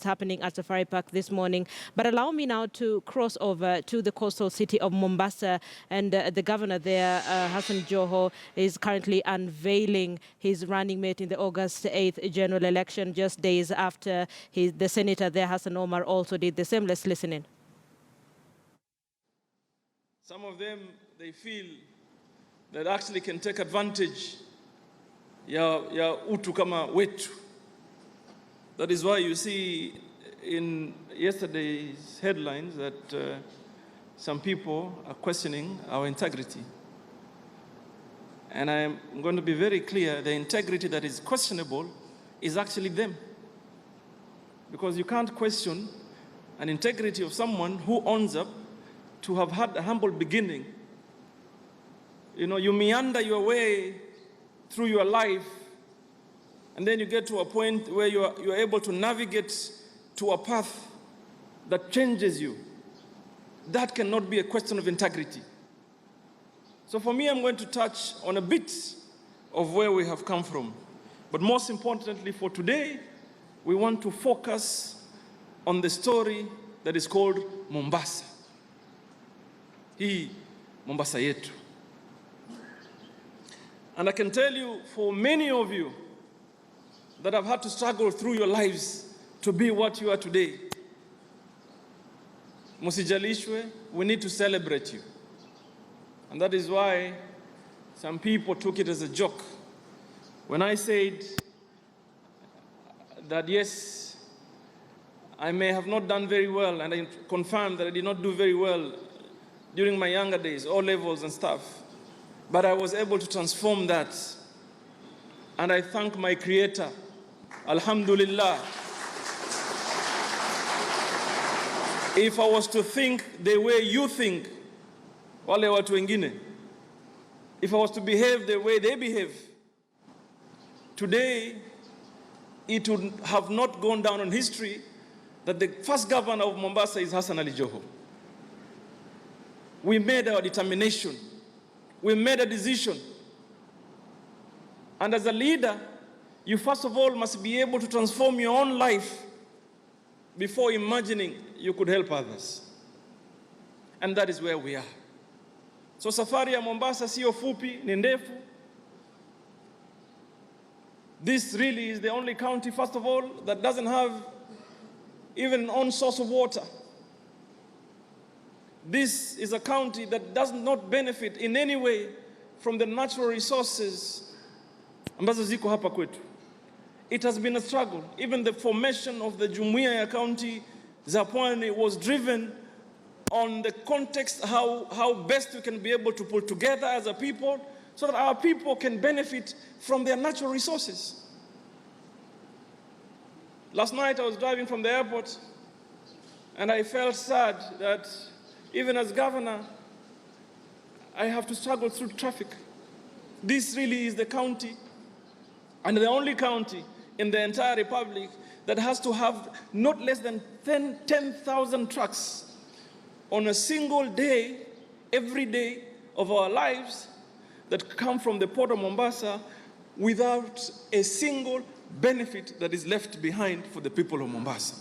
happening at Safari Park this morning. But allow me now to cross over to the coastal city of Mombasa, and the governor there, Hassan Joho, is currently unveiling his running mate in the August 8th general election, just days after the senator there, Hassan Omar, also did the same. Let's listen in. Some of them, they feel that actually can take advantage ya utu kama wetu. That is why you see in yesterday's headlines that some people are questioning our integrity. And I'm going to be very clear, the integrity that is questionable is actually them. Because you can't question an integrity of someone who owns up to have had a humble beginning. You know, you meander your way through your life, and then you get to a point where you're able to navigate to a path that changes you. That cannot be a question of integrity. So for me, I'm going to touch on a bit of where we have come from. But most importantly for today, we want to focus on the story that is called Mombasa. Hii Mombasa yetu. And I can tell you, for many of you that have had to struggle through your lives to be what you are today, musijalishwe, we need to celebrate you. And that is why some people took it as a joke when I said that yes, I may have not done very well, and I confirmed that I did not do very well during my younger days, all levels and stuff. But I was able to transform that. And I thank my Creator. Alhamdulillah. If I was to think the way you think, wale watu wengine, if I was to behave the way they behave, today it would have not gone down in history that the first governor of Mombasa is Hassan Joho. We made our determination. We made a decision. And as a leader, you first of all must be able to transform your own life before imagining you could help others. And that is where we are. So safari ya Mombasa sio fupi, ni ndefu. This really is the only county, first of all, that doesn't have even an own source of water. This is a county that does not benefit in any way from the natural resources ambazo ziko hapa kwetu. It has been a struggle. Even the formation of the Jumuiya ya County za Pwani was driven on the context how best we can be able to pull together as a people so that our people can benefit from their natural resources. Last night I was driving from the airport and I felt sad that even as governor, I have to struggle through traffic. This really is the county, and the only county in the entire republic that has to have not less than 10,000 trucks on a single day, every day of our lives that come from the port of Mombasa without a single benefit that is left behind for the people of Mombasa.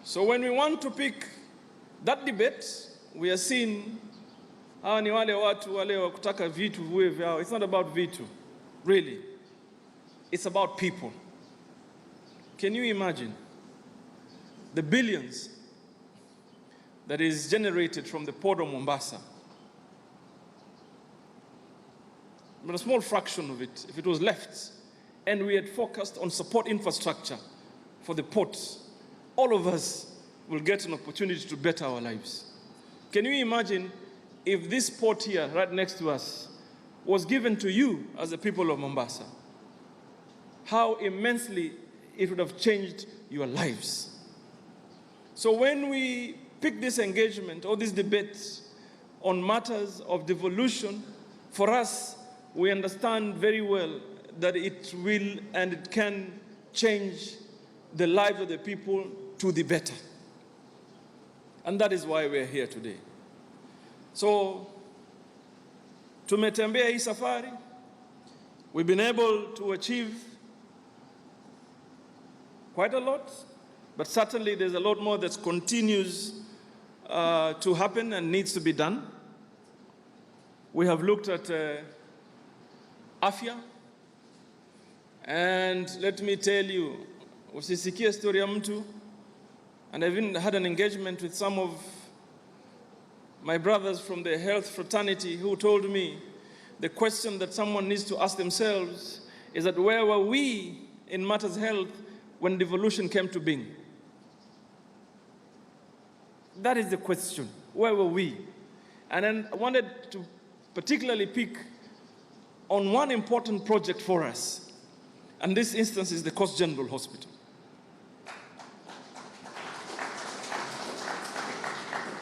So when we want to pick that debate, we are seeing hawa ni wale watu wale wa kutaka vitu viwe vyao. It's not about vitu, really. It's about people. Can you imagine the billions that is generated from the port of Mombasa? But a small fraction of it, if it was left, and we had focused on support infrastructure for the ports, all of us will get an opportunity to better our lives. Can you imagine if this port here, right next to us, was given to you as the people of Mombasa? How immensely it would have changed your lives. So when we pick this engagement or this debate on matters of devolution, for us, we understand very well that it will and it can change the lives of the people to the better. And that is why we are here today. So, tumetembea hii safari. We've been able to achieve quite a lot, but certainly there's a lot more that continues to happen and needs to be done. We have looked at afya, and let me tell you, usisikie story ya mtu, and I've even had an engagement with some of my brothers from the health fraternity who told me the question that someone needs to ask themselves is that where were we in matters health when devolution came to being? That is the question. Where were we? And then I wanted to particularly pick on one important project for us. And this instance is the Coast General Hospital.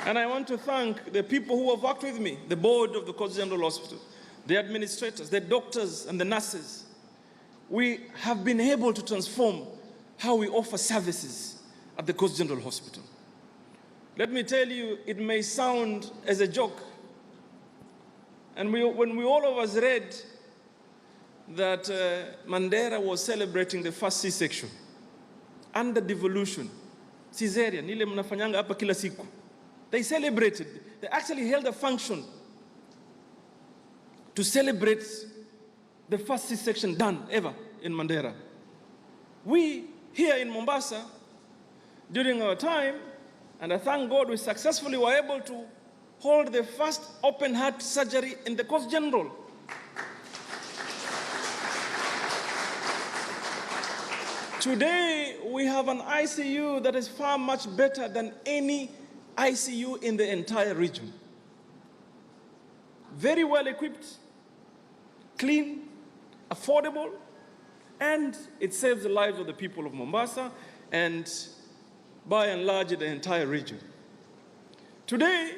And I want to thank the people who have worked with me, the board of the Coast General Hospital, the administrators, the doctors and the nurses. We have been able to transform how we offer services at the Coast General Hospital. Let me tell you, it may sound as a joke. And when we all of us read that Mandera was celebrating the first C-section under devolution, cesarean, nile mnafanyanga hapa kila siku. They celebrated, they actually held a function to celebrate the first C-section done ever in Mandera. We here in Mombasa, during our time, and I thank God we successfully were able to hold the first open heart surgery in the Coast General. Today, we have an ICU that is far much better than any ICU in the entire region. Very well equipped, clean, affordable, and it saves the lives of the people of Mombasa and by and large the entire region. Today,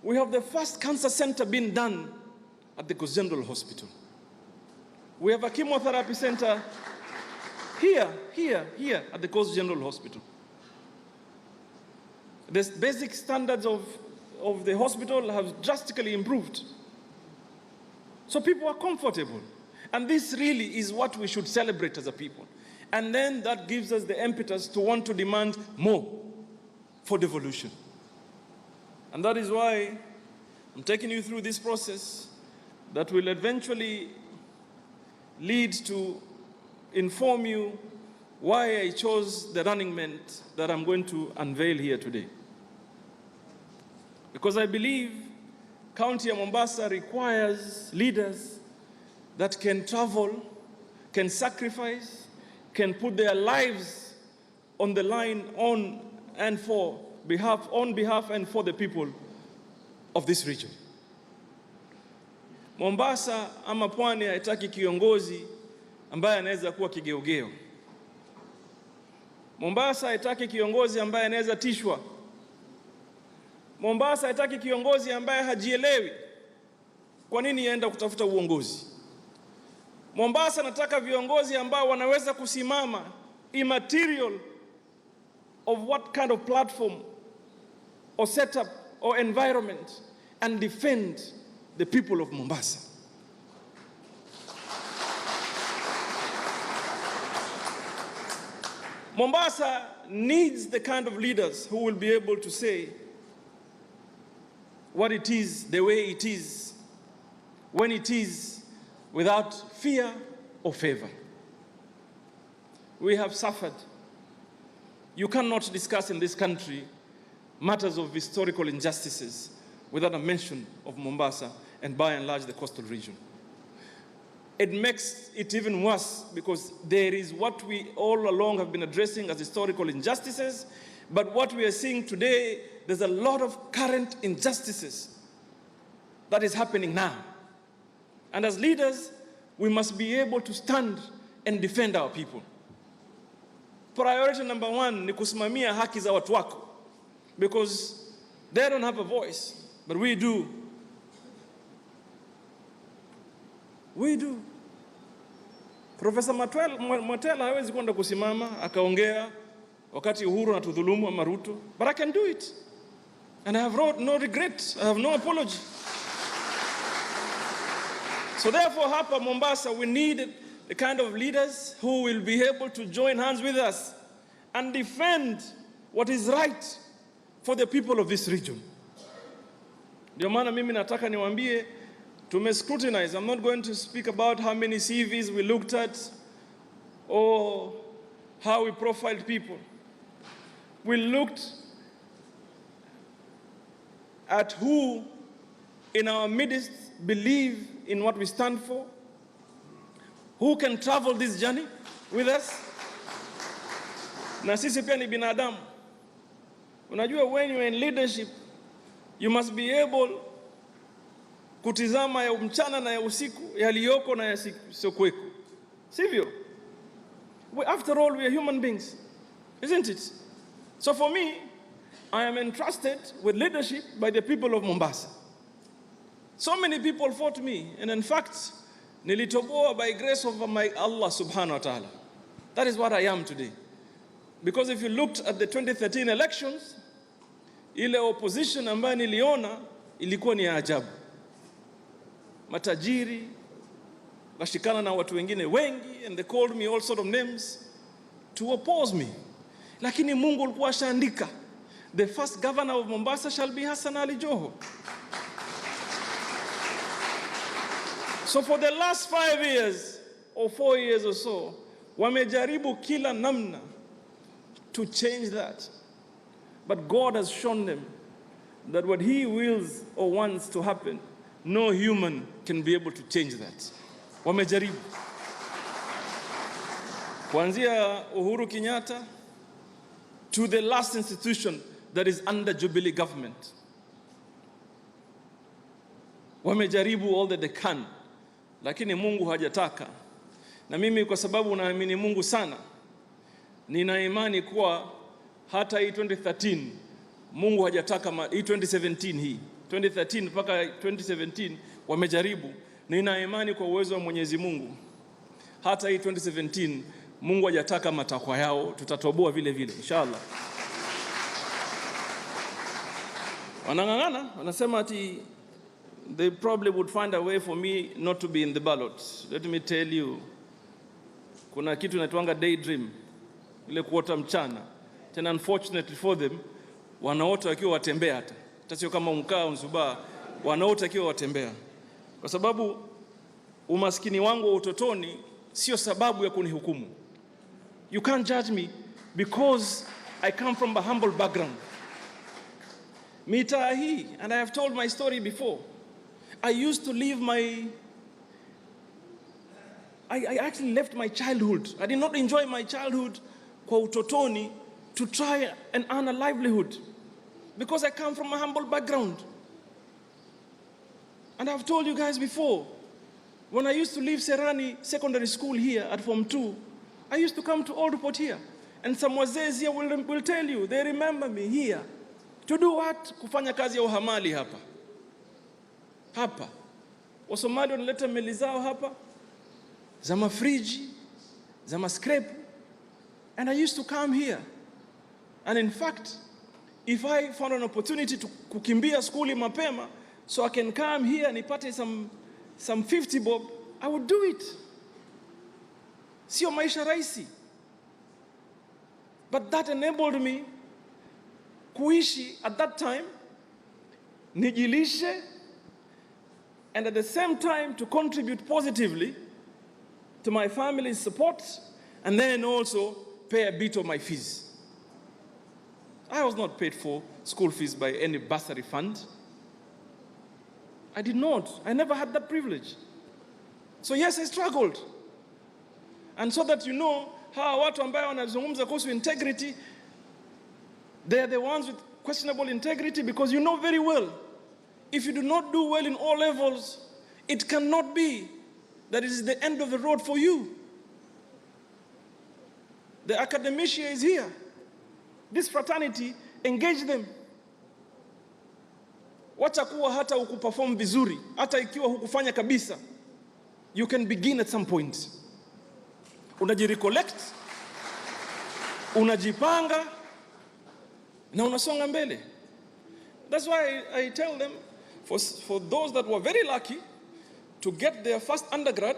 we have the first cancer center being done at the Coast General Hospital. We have a chemotherapy center here at the Coast General Hospital. The basic standards of the hospital have drastically improved. So people are comfortable. And this really is what we should celebrate as a people. And then that gives us the impetus to want to demand more for devolution. And that is why I'm taking you through this process that will eventually lead to inform you why I chose the running mate that I'm going to unveil here today. Because I believe County of Mombasa requires leaders that can travel, can sacrifice, can put their lives on the line on behalf and for the people of this region. Mombasa ama pwani haitaki kiongozi ambaye anaweza kuwa kigeugeu. Mombasa haitaki kiongozi ambaye anaweza tishwa. Mombasa haitaki kiongozi ambaye hajielewi kwa nini yaenda kutafuta uongozi. Mombasa nataka viongozi ambao wanaweza kusimama immaterial of what kind of platform or setup or environment and defend the people of Mombasa. Mombasa needs the kind of leaders who will be able to say what it is, the way it is, when it is, without fear or favor. We have suffered. You cannot discuss in this country matters of historical injustices without a mention of Mombasa and by and large the coastal region. It makes it even worse because there is what we all along have been addressing as historical injustices, but what we are seeing today, there's a lot of current injustices that is happening now. And as leaders, we must be able to stand and defend our people. Priority number one ni kusimamia haki za watu wako, because they don't have a voice, but we do. We do. Professor Matela hawezi kwenda kusimama akaongea wakati Uhuru anatudhulumu ama Ruto, but I can do it. And I have no regret, I have no apology. So therefore hapa Mombasa we need the kind of leaders who will be able to join hands with us and defend what is right for the people of this region. Ndio maana mimi nataka niwaambie, scrutinize. I'm not going to speak about how many CVs we looked at or how we profiled people. We looked at who in our midst believe in what we stand for, who can travel this journey with us. Na sisi pia ni binadamu. Unajua, when you're in leadership, you must be able kutizama ya mchana na ya usiku, yaliyoko na yasiyokuweko. Sivyo? After all, we are human beings, isn't it? So for me, I am entrusted with leadership by the people of Mombasa. So many people fought me, and in fact, nilitoboa by grace of my Allah subhanahu wa ta'ala. That is what I am today. Because if you looked at the 2013 elections, ile opposition ambayo niliona ilikuwa ni ajabu. Matajiri washikana na watu wengine wengi, and they called me all sort of names to oppose me. Lakini Mungu alikuwa ashaandika, the first governor of Mombasa shall be Hassan Joho. So for the last 5 years or 4 years or so, wamejaribu kila namna to change that. But God has shown them that what He wills or wants to happen, no human can be able to change that. Wamejaribu. Kuanzia Uhuru Kenyatta to the last institution that is under Jubilee government. Wamejaribu all that they can. Lakini Mungu hajataka. Na mimi kwa sababu naamini Mungu sana, nina imani kuwa hata hii 2013 Mungu hajataka, hii 2017 hii 2013 mpaka 2017 wamejaribu. Nina imani kwa uwezo wa Mwenyezi Mungu, hata hii 2017 Mungu hajataka matakwa yao, tutatoboa vile vile inshallah. Wanang'ang'ana, wanasema ati they probably would find a way for me not to be in the ballot. Let me tell you, kuna kitu inaitwanga daydream, ile kuota mchana. Tena unfortunately for them, wanaota wakiwa watembea hata sio kama mkaa unzubaa, wanaota wakiwa watembea. Kwa sababu umaskini wangu wa utotoni sio sababu ya kunihukumu. You can't judge me because I come from a humble background. Mitaa hii, and I have told my story before, I used to leave I actually left my childhood. I did not enjoy my childhood kwa utotoni to try and earn a livelihood because I come from a humble background. And I've told you guys before, when I used to leave Serani Secondary School here at Form 2, I used to come to Old Port here. And some wazees here will tell you, they remember me here. To do what? Kufanya kazi ya uhamali hapa. Hapa. Wasomali wanaleta meli zao hapa, za mafriji, za mascrape. And I used to come here. And in fact, if I found an opportunity to kukimbia skuli mapema, so I can come here and nipate some 50 bob, I would do it. Sio maisha rahisi. But that enabled me kuishi at that time, nijilishe, and at the same time to contribute positively to my family's support, and then also pay a bit of my fees. I was not paid for school fees by any bursary fund. I did not. I never had that privilege. So yes, I struggled. And so that you know how watu ambao wanazungumza kuhusu integrity, they are the ones with questionable integrity, because you know very well, if you do not do well in all levels, it cannot be that it is the end of the road for you. The academia is here. This fraternity, engage them. Wacha kuwa hata ukuperform vizuri, hata ikiwa hukufanya kabisa, you can begin at some point. Unajirecollect, unajipanga, na unasonga mbele. That's why I tell them, for those that were very lucky to get their first undergrad,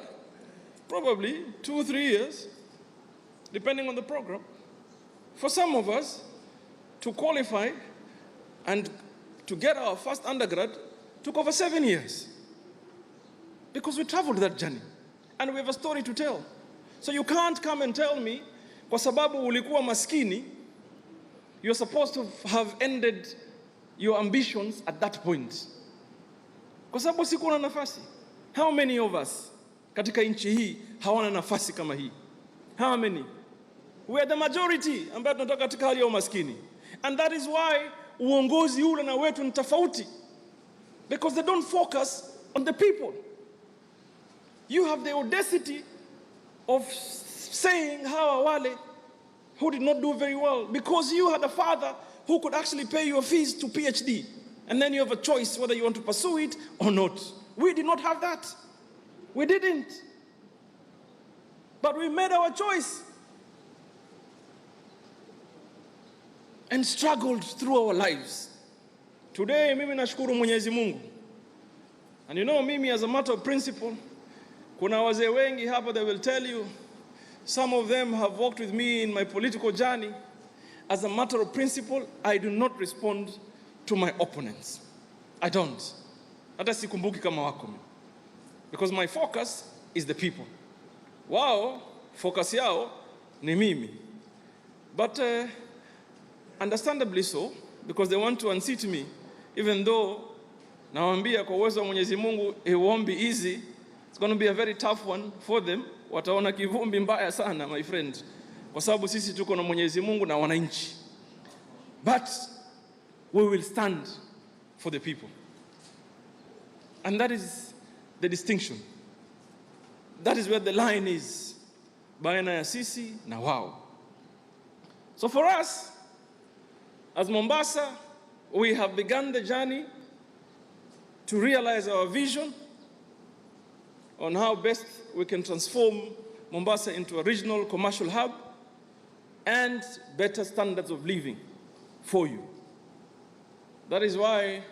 probably 2 or 3 years, depending on the program. For some of us, to qualify and to get our first undergrad took over 7 years. Because we traveled that journey. And we have a story to tell. So you can't come and tell me, kwa sababu ulikuwa maskini, you're supposed to have ended your ambitions at that point. Kwa sababu sikuwa na nafasi. How many of us katika nchi hii hawana nafasi kama hii? How many? We are the majority ambayo tunatoka katika hali ya umaskini. And that is why uongozi ule na wetu ni tofauti. Because they don't focus on the people. You have the audacity of saying how wale who did not do very well because you had a father who could actually pay your fees to PhD. And then you have a choice whether you want to pursue it or not. We did not have that. We didn't. But we made our choice and struggled through our lives. Today, mimi nashukuru Mwenyezi Mungu. And you know, mimi as a matter of principle, kuna wazee wengi hapa, they will tell you, some of them have walked with me in my political journey. As a matter of principle, I do not respond to my opponents. I don't. Hata sikumbuki kama wako. Because my focus is the people. Wao, focus yao ni mimi. But understandably so, because they want to unseat me, even though nawaambia kwa uwezo wa Mwenyezi Mungu, it won't be easy. It's going to be a very tough one for them. Wataona kivumbi mbaya sana, my friend. Kwa sababu sisi tuko na Mwenyezi Mungu na wananchi. But we will stand for the people. And that is the distinction. That is where the line is. Baina ya sisi na wao. So for us, as Mombasa, we have begun the journey to realize our vision on how best we can transform Mombasa into a regional commercial hub and better standards of living for you. That is why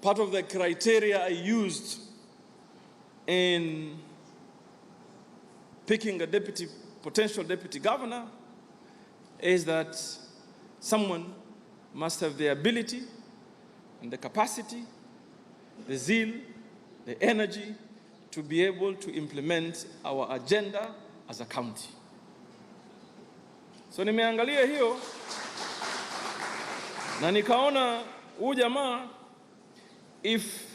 part of the criteria I used in picking a potential deputy governor is that someone must have the ability and the capacity, the zeal, the energy to be able to implement our agenda as a county. So nimeangalia hiyo na nikaona huyu jamaa, if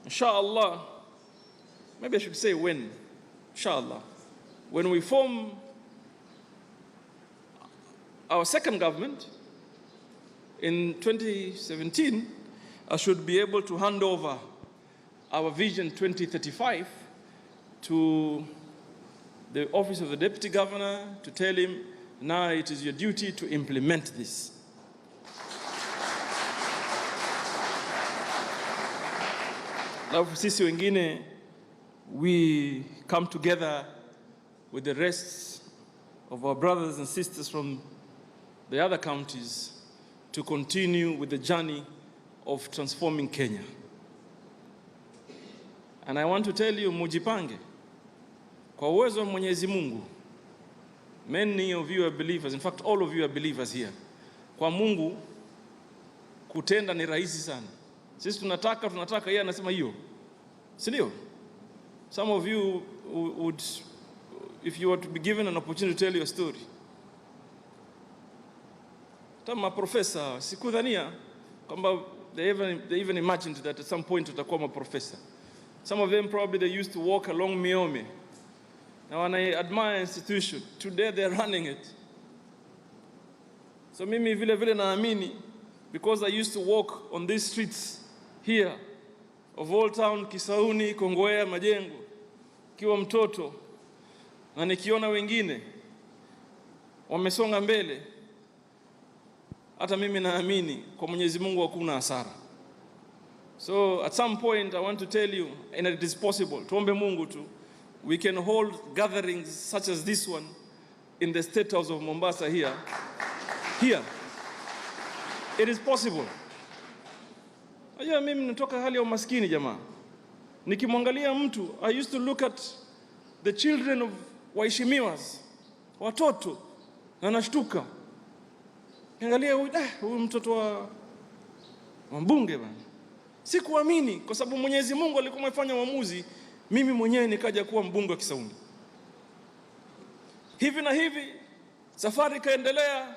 inshallah, maybe I should say when, inshallah, when we form our second government in 2017, I should be able to hand over our Vision 2035 to the Office of the Deputy Governor to tell him, now it is your duty to implement this. Now, sisi wengine, we come together with the rest of our brothers and sisters from the other counties to continue with the journey of transforming Kenya. And I want to tell you, mujipange. Kwa uwezo wa Mwenyezi Mungu, many of you are believers. In fact, all of you are believers here. Kwa Mungu, kutenda ni rahisi sana. Sisi tunataka, yeye anasema hiyo. Si ndio? Some of you would, if you were to be given an opportunity to tell your story. Kama professor, sikudhania kwamba they even imagined that at some point utakuwa maprofessor. Some of them probably they used to walk along Miome. Now when I admire institution, today they're running it. So mimi vile naamini, because I used to walk on these streets here of Old Town, Kisauni, Kongowea, Majengo, kiwa mtoto, na nikiona wengine wamesonga mbele, hata mimi naamini kwa Mwenyezi Mungu hakuna hasara. So at some point I want to tell you, and it is possible, tuombe Mungu tu, we can hold gatherings such as this one in the State House of Mombasa here. Here. It is possible. Ajua mimi natoka hali ya umaskini jamaa. Nikimwangalia mtu, I used to look at the children of waheshimiwas, watoto, na nashtuka. Angalia huyu mtoto wa mbunge bana. Sikuamini kwa sababu Mwenyezi Mungu alikuwa amefanya uamuzi, mimi mwenyewe nikaja kuwa mbunge wa Kisauni. Hivi na hivi safari kaendelea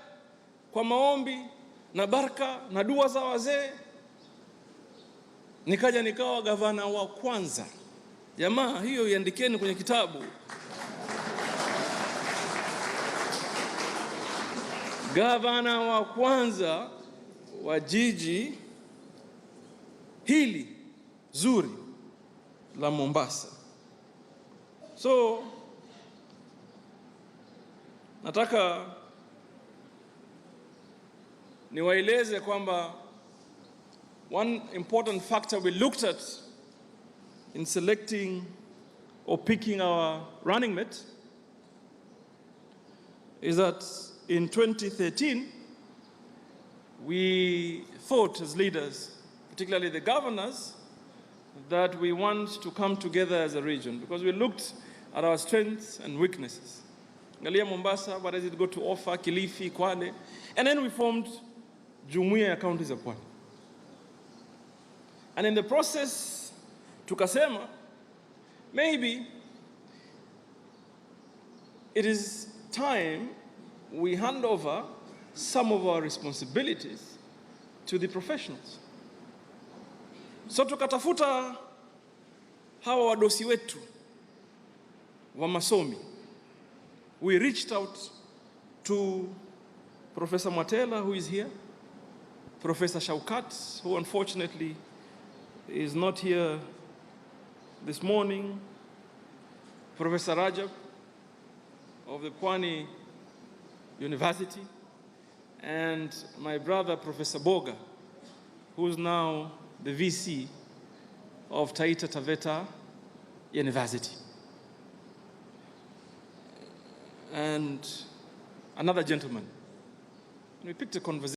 kwa maombi na baraka na dua za wazee, nikawa gavana wa kwanza. Jamaa, hiyo iandikeni kwenye kitabu. Gavana wa kwanza wa jiji hili zuri la Mombasa. So nataka niwaeleze kwamba one important factor we looked at in selecting or picking our running mate is that in 2013 we thought as leaders, particularly the governors, that we want to come together as a region because we looked at our strengths and weaknesses. Angalia Mombasa, what does it go to offer, Kilifi, Kwale, and then we formed Jumuiya ya Kaunti za Pwani. And in the process, tukasema, maybe it is time we hand over some of our responsibilities to the professionals. So tukatafuta hawa wadosi wetu wa masomi. We reached out to Professor Mwatela, who is here, Professor Shaukat, who unfortunately is not here this morning, Professor Rajab of the Pwani University, and my brother, Professor Boga, who is now the VC of Taita Taveta University. And another gentleman. We picked a conversation.